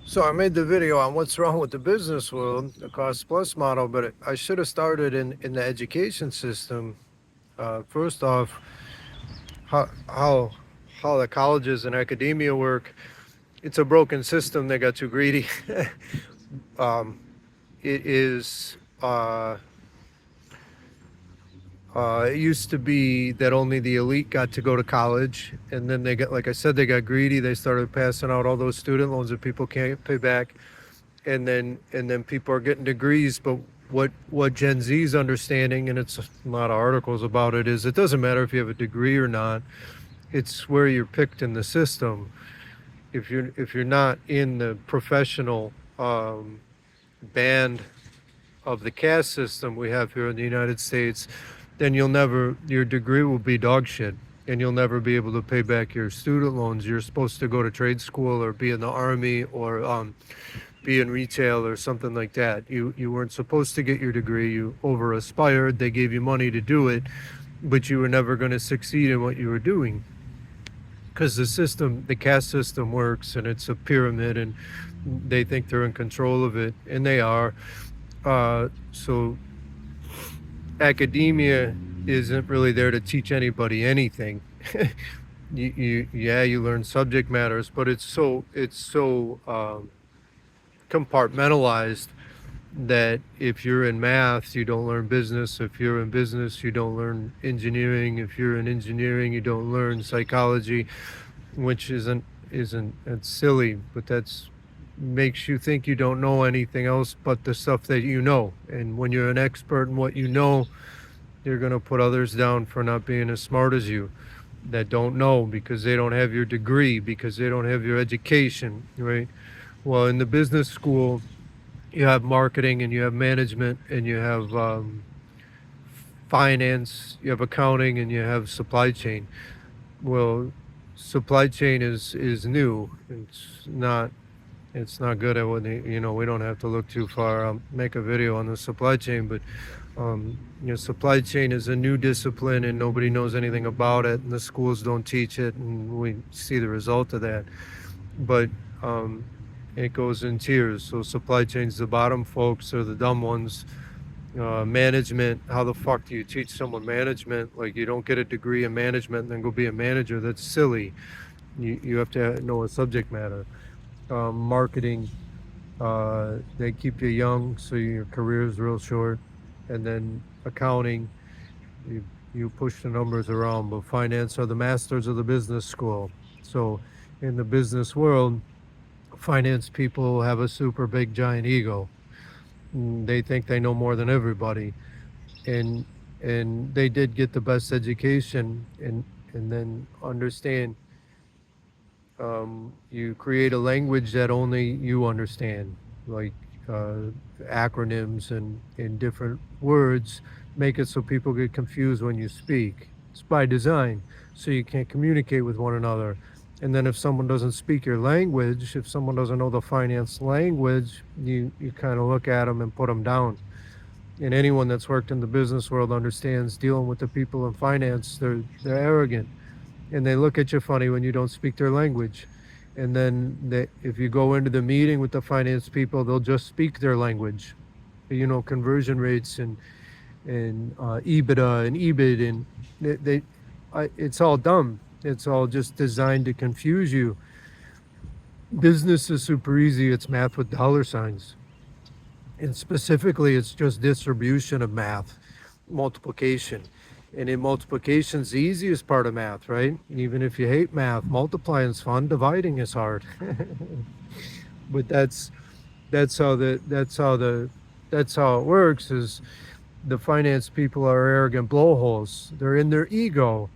So I made the video on what's wrong with the business world, the cost plus model, but I should have started in the education system. First off, how, how how the colleges and academia work. It's a broken system. They got too greedy. um, it is. It used to be that only the elite got to go to college, and then they got, like I said, they got greedy. They started passing out all those student loans that people can't pay back, and then people are getting degrees. But what Gen Z's understanding, and it's a lot of articles about it, is it doesn't matter if you have a degree or not. It's where you're picked in the system. If you're not in the professional band of the caste system we have here in the United States, then your degree will be dog shit, and you'll never be able to pay back your student loans. You're supposed to go to trade school or be in the army or be in retail or something like that. You weren't supposed to get your degree. You over aspired. They gave you money to do it, but you were never going to succeed in what you were doing because the caste system works, and it's a pyramid, and they think they're in control of it, and they are. So academia isn't really there to teach anybody anything. You learn subject matters, but it's so compartmentalized that if you're in math, you don't learn business. If you're in business, you don't learn engineering. If you're in engineering, you don't learn psychology, which isn't it's silly, but that's makes you think you don't know anything else but the stuff that you know. And when you're an expert in what you know, you're going to put others down for not being as smart as you, that don't know because they don't have your degree, because they don't have your education, right? Well, in the business school, you have marketing and you have management and you have finance, you have accounting, and you have supply chain. Well, supply chain is new. It's not good at what we don't have to look too far. I'll make a video on the supply chain, but supply chain is a new discipline and nobody knows anything about it, and the schools don't teach it, and we see the result of that. But it goes in tiers. So supply chain's the bottom folks are the dumb ones. Management, how the fuck do you teach someone management? Like, you don't get a degree in management and then go be a manager. That's silly. You have to know a subject matter. Marketing, they keep you young, so your career is real short. And then accounting, you push the numbers around. But finance are the masters of the business school. So in the business world, finance people have a super big giant ego. They think they know more than everybody, and they did get the best education, and then understand. You create a language that only you understand, like acronyms and different words make it so people get confused when you speak. It's by design, so you can't communicate with one another. And then if someone doesn't speak your language, if someone doesn't know the finance language, you kind of look at them and put them down. And anyone that's worked in the business world understands dealing with the people in finance. They're arrogant, and they look at you funny when you don't speak their language. And then if you go into the meeting with the finance people, they'll just speak their language. Conversion rates and EBITDA and EBIT, and it's all dumb. It's all just designed to confuse you. Business is super easy. It's math with dollar signs. And specifically, it's just distribution of math, multiplication. And in multiplication is the easiest part of math, right? Even if you hate math, multiplying is fun, dividing is hard. But that's how it works. Is the finance people are arrogant blowholes. They're in their ego.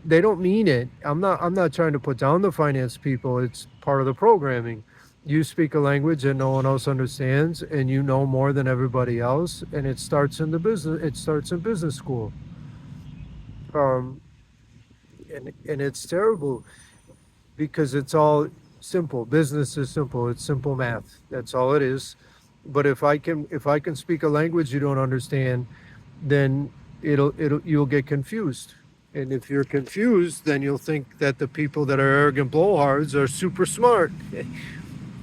They don't mean it. I'm not trying to put down the finance people. It's part of the programming. You speak a language that no one else understands, and you know more than everybody else, and it starts in business school. um, and it's terrible because it's all simple. Business is simple. It's simple math. That's all it is. But if I can speak a language you don't understand, then you'll get confused. And if you're confused, then you'll think that the people that are arrogant blowhards are super smart.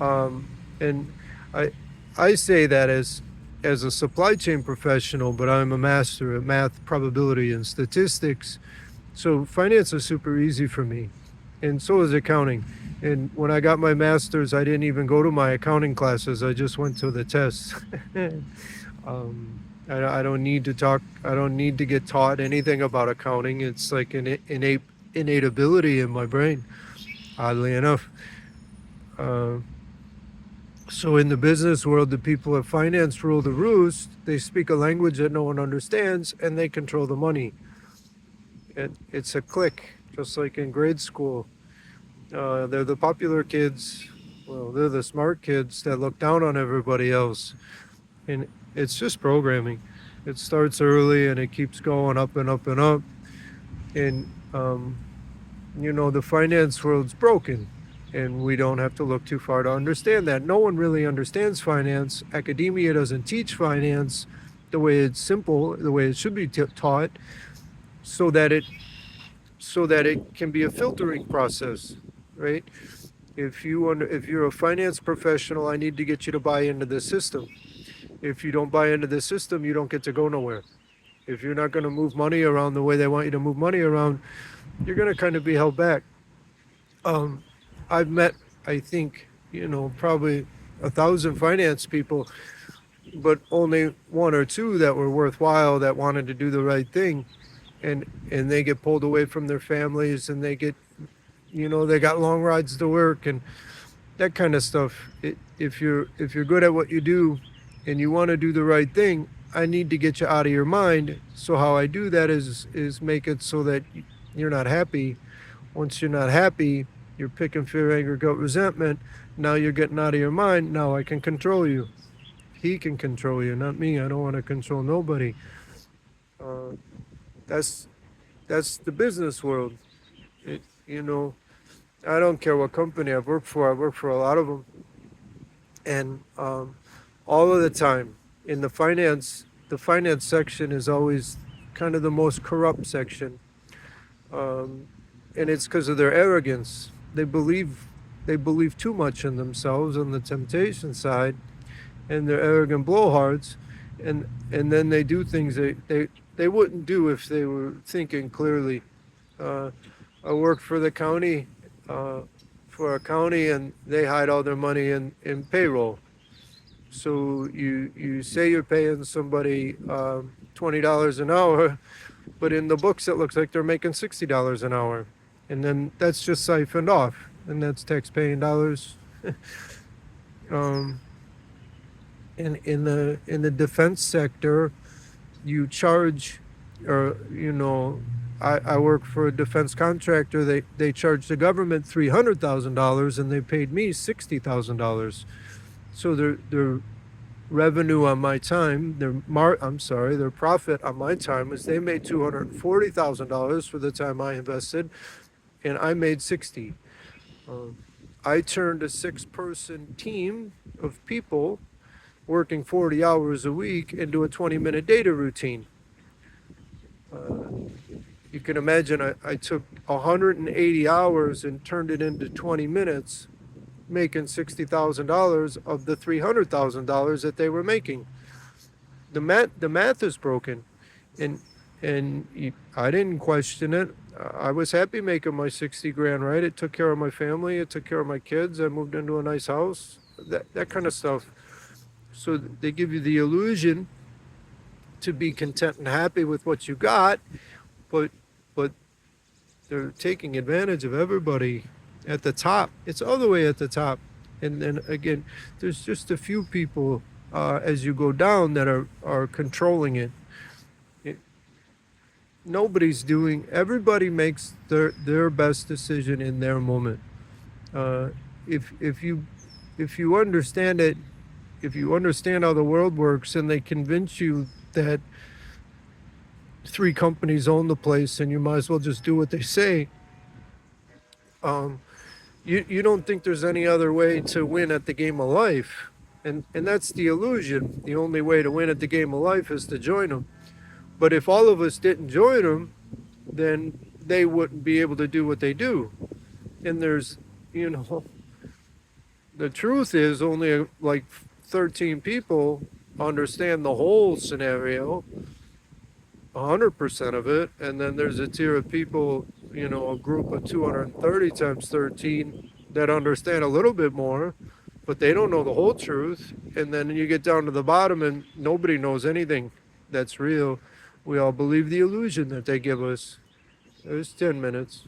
And I I say that as a supply chain professional, but I'm a master at math, probability, and statistics. So finance is super easy for me, and so is accounting. And when I got my master's, I didn't even go to my accounting classes. I just went to the tests. I don't need to talk. I don't need to get taught anything about accounting. It's like an innate ability in my brain. Oddly enough. Uh, so in the business world, the people at finance rule the roost. They speak a language that no one understands, and they control the money. It's a clique, just like in grade school. They're the popular kids. Well, they're the smart kids that look down on everybody else. And it's just programming. It starts early and it keeps going up and up and up. And, the finance world's broken. And we don't have to look too far to understand that. No one really understands finance. Academia doesn't teach finance the way it's simple, the way it should be taught, so that it can be a filtering process, right? If you're a finance professional, I need to get you to buy into the system. If you don't buy into the system, you don't get to go nowhere. If you're not going to move money around the way they want you to move money around, you're going to kind of be held back. Um, I've met, I think, probably 1,000 finance people, but only one or two that were worthwhile, that wanted to do the right thing, and they get pulled away from their families, and they got long rides to work and that kind of stuff. If you're good at what you do and you want to do the right thing, I need to get you out of your mind. So how I do that is make it so that you're not happy. Once you're not happy, you're picking fear, anger, guilt, resentment. Now you're getting out of your mind. Now I can control you. He can control you, not me. I don't want to control nobody. Uh, that's that's the business world. It, you know, I don't care what company I've worked for. I've worked for a lot of them, and all of the time in the finance section is always kind of the most corrupt section, um, and it's because of their arrogance. They believe too much in themselves on the temptation side, and they're arrogant blowhards, and then they do things they wouldn't do if they were thinking clearly. Uh, I worked for the county, uh, for a county, and they hide all their money in payroll. So you say you're paying somebody $20 an hour, but in the books it looks like they're making $60 an hour, and then that's just siphoned off, and that's tax-paying dollars. um, in the defense sector, you charge, or I work for a defense contractor. They charge the government $300,000, and they paid me $60,000. So their revenue on my time, their profit on my time was they made $240,000 for the time I invested, and I made 60. Um, I turned a 6-person team of people working 40 hours a week into a 20-minute data routine. Uh, you can imagine I took 180 hours and turned it into 20 minutes, making $60,000 of the $300,000 that they were making. The math is broken, and I didn't question it. I was happy making my 60 grand, right? It took care of my family, it took care of my kids. I moved into a nice house, that kind of stuff. So they give you the illusion to be content and happy with what you got, but but they're taking advantage of everybody at the top. It's all the way at the top, and then again, there's just a few people as you go down that are controlling it. it. Nobody's doing. Everybody makes their best decision in their moment. Uh, if you understand it, if you understand how the world works, and they convince you that 3 companies own the place and you might as well just do what they say, um, you don't think there's any other way to win at the game of life. And that's the illusion. The only way to win at the game of life is to join them. But if all of us didn't join them, then they wouldn't be able to do what they do. And you know, The truth is only like 13 people understand the whole scenario, 100% of it, and then there's a tier of people, a group of 230 times 13 that understand a little bit more, but they don't know the whole truth. And then you get down to the bottom and nobody knows anything that's real. We all believe the illusion that they give us. It was 10 minutes.